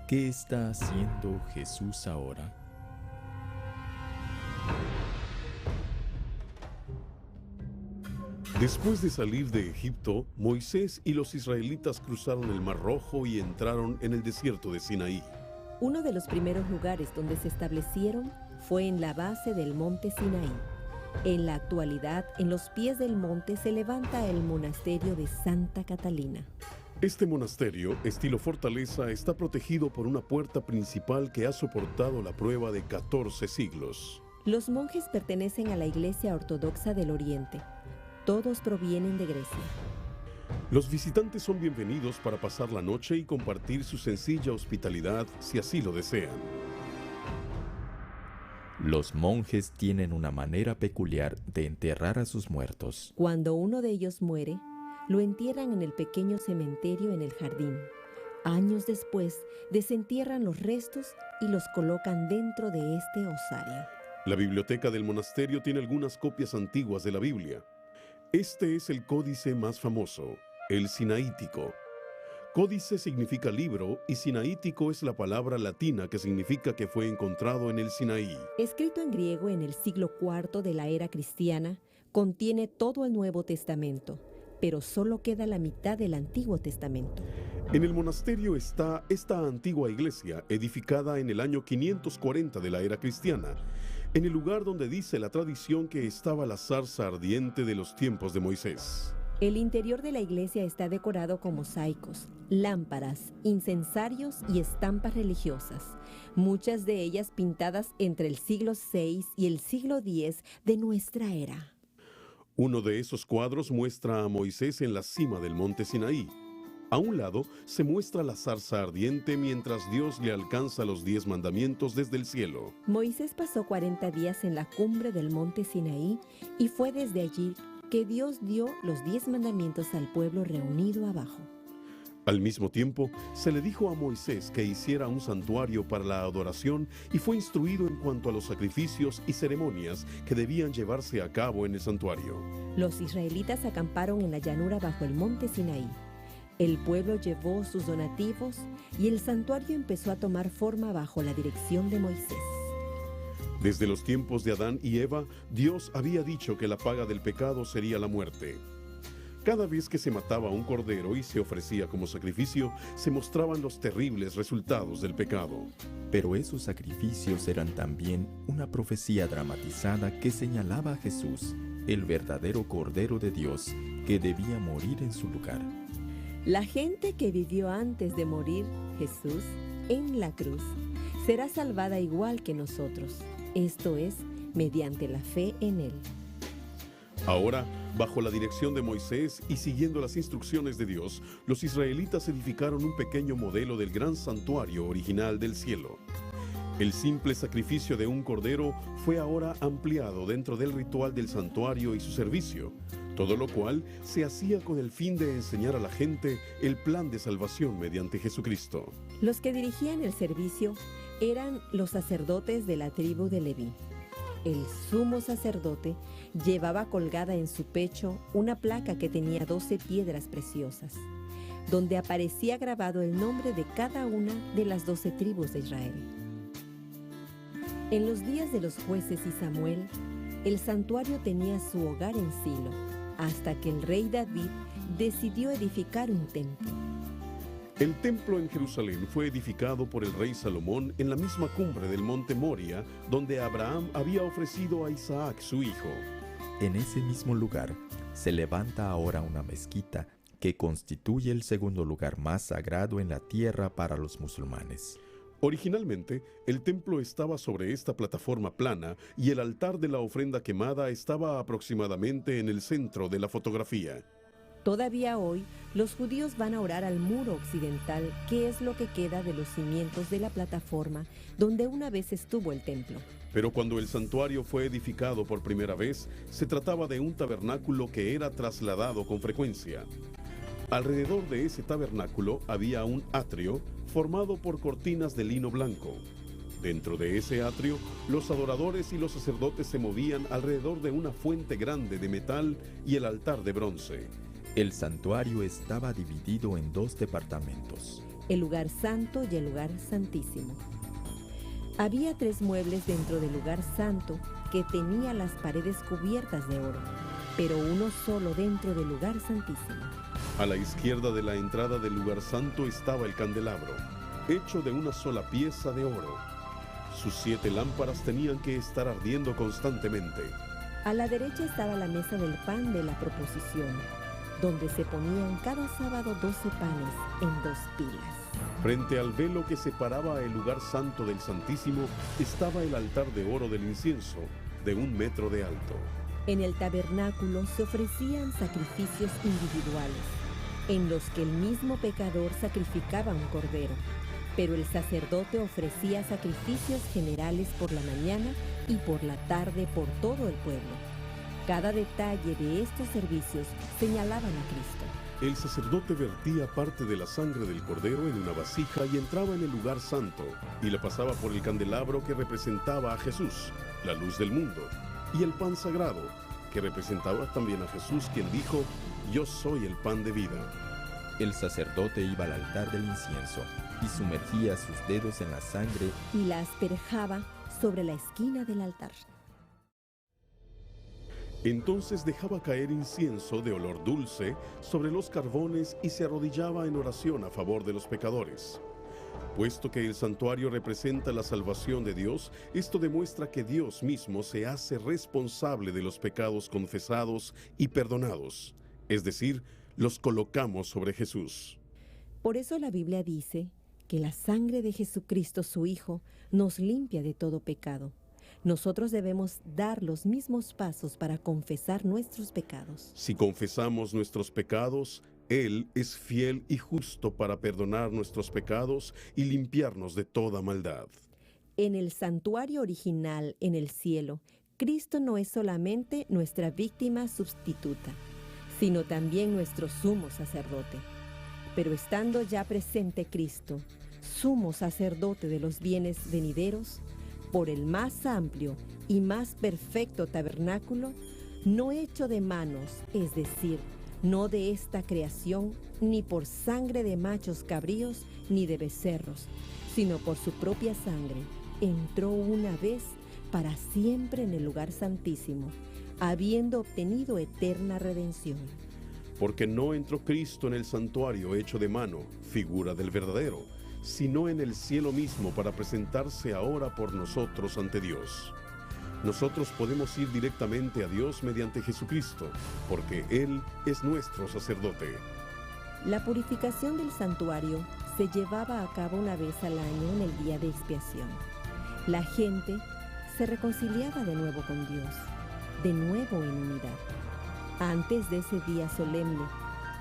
¿Qué está haciendo Jesús ahora? Después de salir de Egipto, Moisés y los israelitas cruzaron el Mar Rojo y entraron en el desierto de Sinaí. Uno de los primeros lugares donde se establecieron fue en la base del monte Sinaí. En la actualidad, en los pies del monte se levanta el monasterio de Santa Catalina. Este monasterio, estilo fortaleza, está protegido por una puerta principal que ha soportado la prueba de 14 siglos. Los monjes pertenecen a la Iglesia Ortodoxa del Oriente. Todos provienen de Grecia. Los visitantes son bienvenidos para pasar la noche y compartir su sencilla hospitalidad si así lo desean. Los monjes tienen una manera peculiar de enterrar a sus muertos. Cuando uno de ellos muere, lo entierran en el pequeño cementerio en el jardín. Años después, desentierran los restos y los colocan dentro de este osario. La biblioteca del monasterio tiene algunas copias antiguas de la Biblia. Este es el códice más famoso, el Sinaítico. Códice significa libro y sinaítico es la palabra latina que significa que fue encontrado en el Sinaí. Escrito en griego en el siglo IV de la era cristiana, contiene todo el Nuevo Testamento, pero solo queda la mitad del Antiguo Testamento. En el monasterio está esta antigua iglesia, edificada en el año 540 de la era cristiana, en el lugar donde dice la tradición que estaba la zarza ardiente de los tiempos de Moisés. El interior de la iglesia está decorado con mosaicos, lámparas, incensarios y estampas religiosas, muchas de ellas pintadas entre el siglo VI y el siglo X de nuestra era. Uno de esos cuadros muestra a Moisés en la cima del monte Sinaí. A un lado se muestra la zarza ardiente mientras Dios le alcanza los 10 mandamientos desde el cielo. Moisés pasó 40 días en la cumbre del monte Sinaí y fue desde allí que Dios dio los 10 mandamientos al pueblo reunido abajo. Al mismo tiempo, se le dijo a Moisés que hiciera un santuario para la adoración y fue instruido en cuanto a los sacrificios y ceremonias que debían llevarse a cabo en el santuario. Los israelitas acamparon en la llanura bajo el monte Sinaí. El pueblo llevó sus donativos y el santuario empezó a tomar forma bajo la dirección de Moisés. Desde los tiempos de Adán y Eva, Dios había dicho que la paga del pecado sería la muerte. Cada vez que se mataba un cordero y se ofrecía como sacrificio, se mostraban los terribles resultados del pecado. Pero esos sacrificios eran también una profecía dramatizada que señalaba a Jesús, el verdadero Cordero de Dios, que debía morir en su lugar. La gente que vivió antes de morir, Jesús, en la cruz, será salvada igual que nosotros. Esto es, mediante la fe en Él. Ahora, bajo la dirección de Moisés y siguiendo las instrucciones de Dios, los israelitas edificaron un pequeño modelo del gran santuario original del cielo. El simple sacrificio de un cordero fue ahora ampliado dentro del ritual del santuario y su servicio, todo lo cual se hacía con el fin de enseñar a la gente el plan de salvación mediante Jesucristo. Los que dirigían el servicio eran los sacerdotes de la tribu de Leví. El sumo sacerdote llevaba colgada en su pecho una placa que tenía 12 piedras preciosas, donde aparecía grabado el nombre de cada una de las 12 tribus de Israel. En los días de los jueces y Samuel, el santuario tenía su hogar en Silo, hasta que el rey David decidió edificar un templo. El templo en Jerusalén fue edificado por el rey Salomón en la misma cumbre del monte Moria, donde Abraham había ofrecido a Isaac su hijo. En ese mismo lugar se levanta ahora una mezquita que constituye el segundo lugar más sagrado en la tierra para los musulmanes. Originalmente, el templo estaba sobre esta plataforma plana y el altar de la ofrenda quemada estaba aproximadamente en el centro de la fotografía. Todavía hoy, los judíos van a orar al muro occidental, que es lo que queda de los cimientos de la plataforma donde una vez estuvo el templo. Pero cuando el santuario fue edificado por primera vez, se trataba de un tabernáculo que era trasladado con frecuencia. Alrededor de ese tabernáculo había un atrio formado por cortinas de lino blanco. Dentro de ese atrio, los adoradores y los sacerdotes se movían alrededor de una fuente grande de metal y el altar de bronce. El santuario estaba dividido en 2 departamentos. el lugar santo y el lugar santísimo. Había 3 muebles dentro del lugar santo que tenía las paredes cubiertas de oro, pero uno solo dentro del lugar santísimo. A la izquierda de la entrada del lugar santo estaba el candelabro, hecho de una sola pieza de oro. Sus 7 lámparas tenían que estar ardiendo constantemente. A la derecha estaba la mesa del pan de la proposición, donde se ponían cada sábado 12 panes en 2 pilas. Frente al velo que separaba el lugar santo del Santísimo estaba el altar de oro del incienso, de 1 metro de alto. En el tabernáculo se ofrecían sacrificios individuales, en los que el mismo pecador sacrificaba un cordero, pero el sacerdote ofrecía sacrificios generales por la mañana y por la tarde por todo el pueblo. Cada detalle de estos servicios señalaban a Cristo. El sacerdote vertía parte de la sangre del cordero en una vasija y entraba en el lugar santo, y la pasaba por el candelabro que representaba a Jesús, la luz del mundo, y el pan sagrado, que representaba también a Jesús, quien dijo: «Yo soy el pan de vida». El sacerdote iba al altar del incienso y sumergía sus dedos en la sangre y la asperjaba sobre la esquina del altar. Entonces dejaba caer incienso de olor dulce sobre los carbones y se arrodillaba en oración a favor de los pecadores. Puesto que el santuario representa la salvación de Dios, esto demuestra que Dios mismo se hace responsable de los pecados confesados y perdonados, es decir, los colocamos sobre Jesús. Por eso la Biblia dice que la sangre de Jesucristo, su Hijo, nos limpia de todo pecado. Nosotros debemos dar los mismos pasos para confesar nuestros pecados. Si confesamos nuestros pecados, Él es fiel y justo para perdonar nuestros pecados y limpiarnos de toda maldad. En el santuario original en el cielo, Cristo no es solamente nuestra víctima sustituta, sino también nuestro sumo sacerdote. Pero estando ya presente Cristo, sumo sacerdote de los bienes venideros, por el más amplio y más perfecto tabernáculo, no hecho de manos, es decir, no de esta creación, ni por sangre de machos cabríos, ni de becerros, sino por su propia sangre, entró una vez para siempre en el lugar santísimo, habiendo obtenido eterna redención. Porque no entró Cristo en el santuario hecho de mano, figura del verdadero, sino en el cielo mismo para presentarse ahora por nosotros ante Dios. Nosotros podemos ir directamente a Dios mediante Jesucristo, porque Él es nuestro sacerdote. La purificación del santuario se llevaba a cabo una vez al año en el día de expiación. La gente se reconciliaba de nuevo con Dios, de nuevo en unidad. Antes de ese día solemne,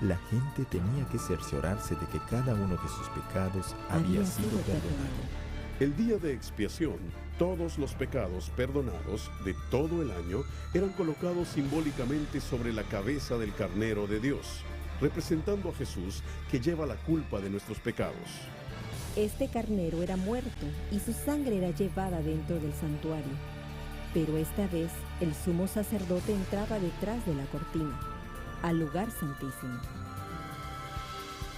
la gente tenía que cerciorarse de que cada uno de sus pecados había sido perdonado. El día de expiación, todos los pecados perdonados de todo el año eran colocados simbólicamente sobre la cabeza del Carnero de Dios, representando a Jesús que lleva la culpa de nuestros pecados. Este carnero era muerto y su sangre era llevada dentro del santuario. Pero esta vez el sumo sacerdote entraba detrás de la cortina, al lugar santísimo.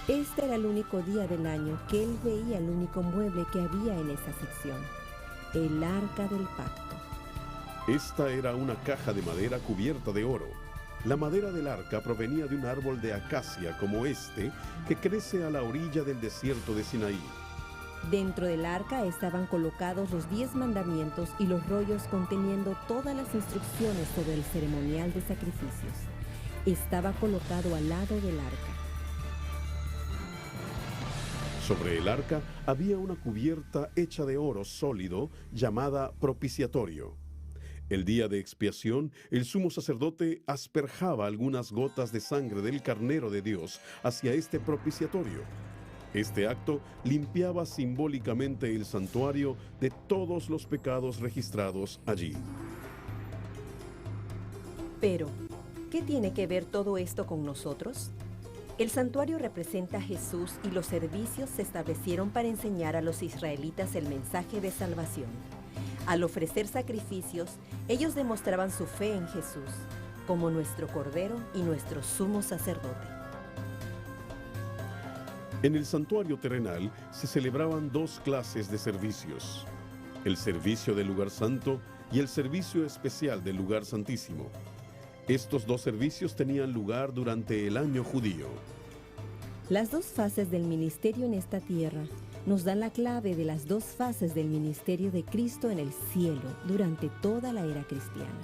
Este era el único día del año que él veía el único mueble que había en esa sección, el arca del pacto. Esta era una caja de madera cubierta de oro. La madera del arca provenía de un árbol de acacia como este, que crece a la orilla del desierto de Sinaí. Dentro del arca estaban colocados los 10 mandamientos y los rollos conteniendo todas las instrucciones sobre el ceremonial de sacrificios. Estaba colocado al lado del arca. Sobre el arca había una cubierta hecha de oro sólido llamada propiciatorio. El día de expiación, el sumo sacerdote asperjaba algunas gotas de sangre del Carnero de Dios hacia este propiciatorio. Este acto limpiaba simbólicamente el santuario de todos los pecados registrados allí. Pero, ¿qué tiene que ver todo esto con nosotros? El santuario representa a Jesús y los servicios se establecieron para enseñar a los israelitas el mensaje de salvación. Al ofrecer sacrificios, ellos demostraban su fe en Jesús como nuestro Cordero y nuestro sumo sacerdote. En el santuario terrenal se celebraban dos clases de servicios: el servicio del lugar santo y el servicio especial del lugar santísimo. Estos dos servicios tenían lugar durante el año judío. Las dos fases del ministerio en esta tierra nos dan la clave de las dos fases del ministerio de Cristo en el cielo durante toda la era cristiana.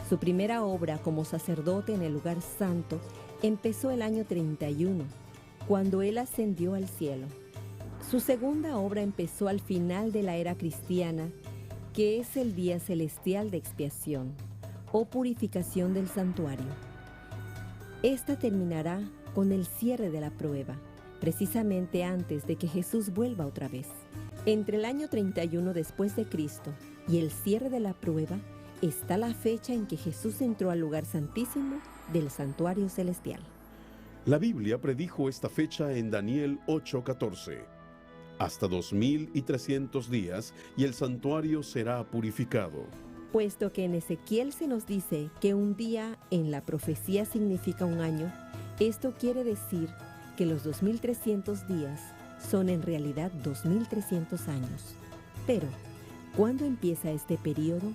Su primera obra como sacerdote en el lugar santo empezó el año 31, cuando él ascendió al cielo. Su segunda obra empezó al final de la era cristiana, que es el día celestial de expiación o purificación del santuario. Esta terminará con el cierre de la prueba, precisamente antes de que Jesús vuelva otra vez. Entre el año 31 después de Cristo y el cierre de la prueba está la fecha en que Jesús entró al lugar santísimo del santuario celestial. La Biblia predijo esta fecha en Daniel 8:14. Hasta 2300 días y el santuario será purificado. Puesto que en Ezequiel se nos dice que un día en la profecía significa un año, esto quiere decir que los 2300 días son en realidad 2300 años. Pero, ¿cuándo empieza este periodo?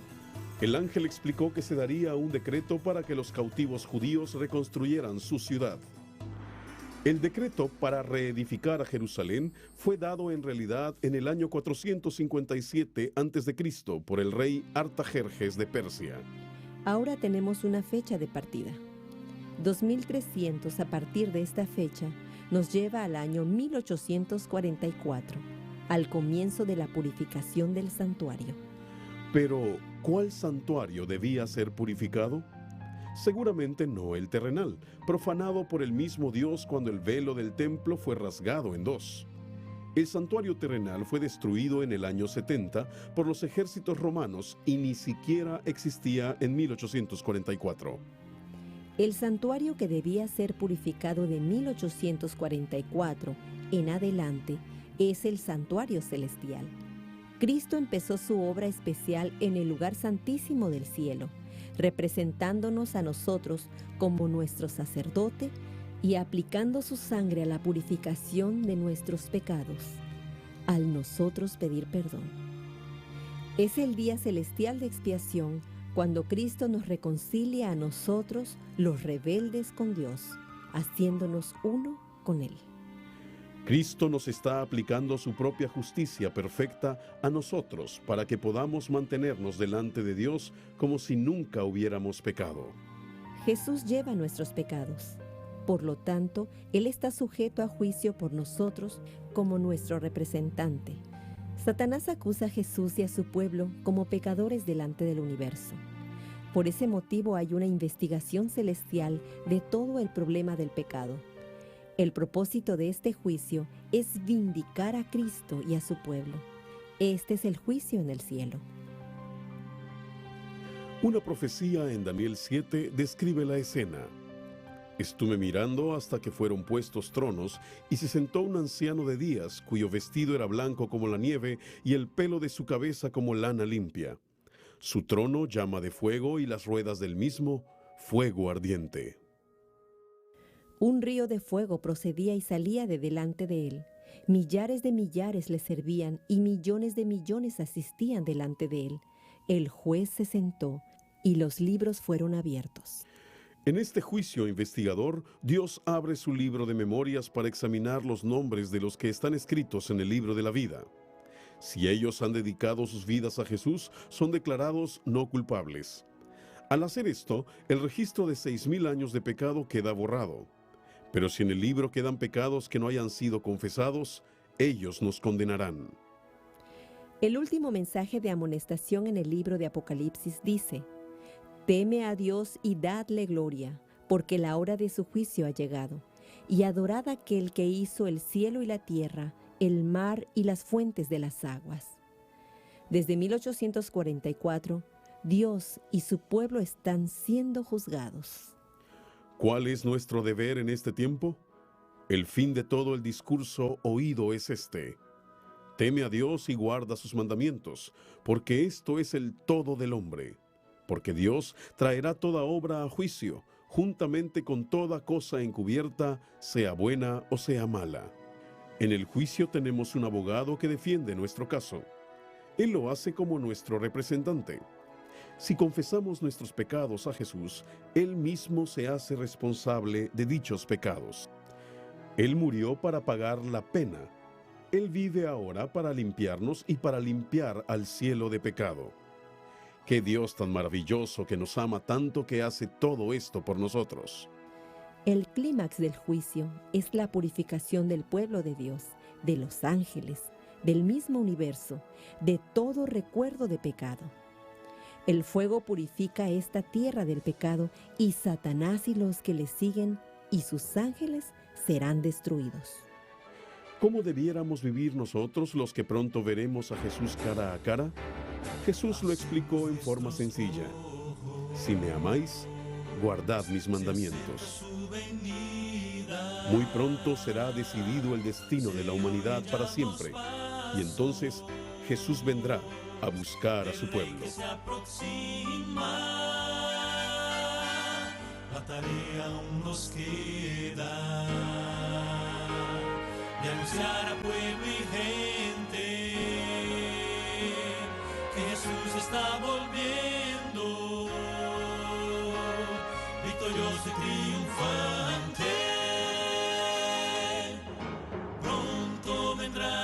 El ángel explicó que se daría un decreto para que los cautivos judíos reconstruyeran su ciudad. El decreto para reedificar a Jerusalén fue dado en realidad en el año 457 a.C. por el rey Artajerjes de Persia. Ahora tenemos una fecha de partida. 2300 a partir de esta fecha nos lleva al año 1844, al comienzo de la purificación del santuario. Pero, ¿cuál santuario debía ser purificado? Seguramente no el terrenal, profanado por el mismo Dios cuando el velo del templo fue rasgado en dos. El santuario terrenal fue destruido en el año 70 por los ejércitos romanos y ni siquiera existía en 1844. El santuario que debía ser purificado de 1844 en adelante es el santuario celestial. Cristo empezó su obra especial en el lugar santísimo del cielo, representándonos a nosotros como nuestro sacerdote y aplicando su sangre a la purificación de nuestros pecados, al nosotros pedir perdón. Es el día celestial de expiación cuando Cristo nos reconcilia a nosotros, los rebeldes, con Dios, haciéndonos uno con Él. Cristo nos está aplicando su propia justicia perfecta a nosotros para que podamos mantenernos delante de Dios como si nunca hubiéramos pecado. Jesús lleva nuestros pecados. Por lo tanto, Él está sujeto a juicio por nosotros como nuestro representante. Satanás acusa a Jesús y a su pueblo como pecadores delante del universo. Por ese motivo hay una investigación celestial de todo el problema del pecado. El propósito de este juicio es vindicar a Cristo y a su pueblo. Este es el juicio en el cielo. Una profecía en Daniel 7 describe la escena. Estuve mirando hasta que fueron puestos tronos, y se sentó un anciano de días, cuyo vestido era blanco como la nieve, y el pelo de su cabeza como lana limpia. Su trono llama de fuego, y las ruedas del mismo, fuego ardiente. Un río de fuego procedía y salía de delante de él. Millares de millares le servían, y millones de millones asistían delante de él. El juez se sentó, y los libros fueron abiertos. En este juicio investigador, Dios abre su libro de memorias para examinar los nombres de los que están escritos en el libro de la vida. Si ellos han dedicado sus vidas a Jesús, son declarados no culpables. Al hacer esto, el registro de 6,000 años de pecado queda borrado. Pero si en el libro quedan pecados que no hayan sido confesados, ellos nos condenarán. El último mensaje de amonestación en el libro de Apocalipsis dice: Teme a Dios y dadle gloria, porque la hora de su juicio ha llegado, y adorad a aquel que hizo el cielo y la tierra, el mar y las fuentes de las aguas. Desde 1844, Dios y su pueblo están siendo juzgados. ¿Cuál es nuestro deber en este tiempo? El fin de todo el discurso oído es este: teme a Dios y guarda sus mandamientos, porque esto es el todo del hombre. Porque Dios traerá toda obra a juicio, juntamente con toda cosa encubierta, sea buena o sea mala. En el juicio tenemos un abogado que defiende nuestro caso. Él lo hace como nuestro representante. Si confesamos nuestros pecados a Jesús, Él mismo se hace responsable de dichos pecados. Él murió para pagar la pena. Él vive ahora para limpiarnos y para limpiar al cielo de pecado. ¡Qué Dios tan maravilloso que nos ama tanto que hace todo esto por nosotros! El clímax del juicio es la purificación del pueblo de Dios, de los ángeles, del mismo universo, de todo recuerdo de pecado. El fuego purifica esta tierra del pecado y Satanás y los que le siguen y sus ángeles serán destruidos. ¿Cómo debiéramos vivir nosotros los que pronto veremos a Jesús cara a cara? Jesús lo explicó en forma sencilla. Si me amáis, guardad mis mandamientos. Muy pronto será decidido el destino de la humanidad para siempre, y entonces Jesús vendrá a buscar a su pueblo. La tarea aún nos queda de anunciar a pueblo y gente que Jesús está volviendo, victorioso y triunfante. Pronto vendrá,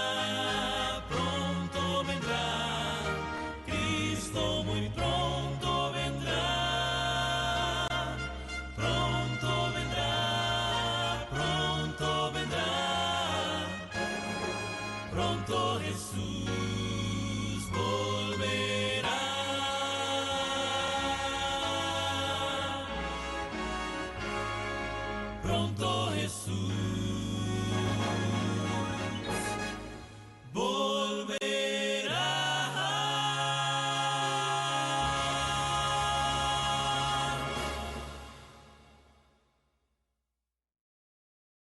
Cristo muy pronto vendrá. Pronto vendrá, pronto Jesús volverá. Pronto Jesús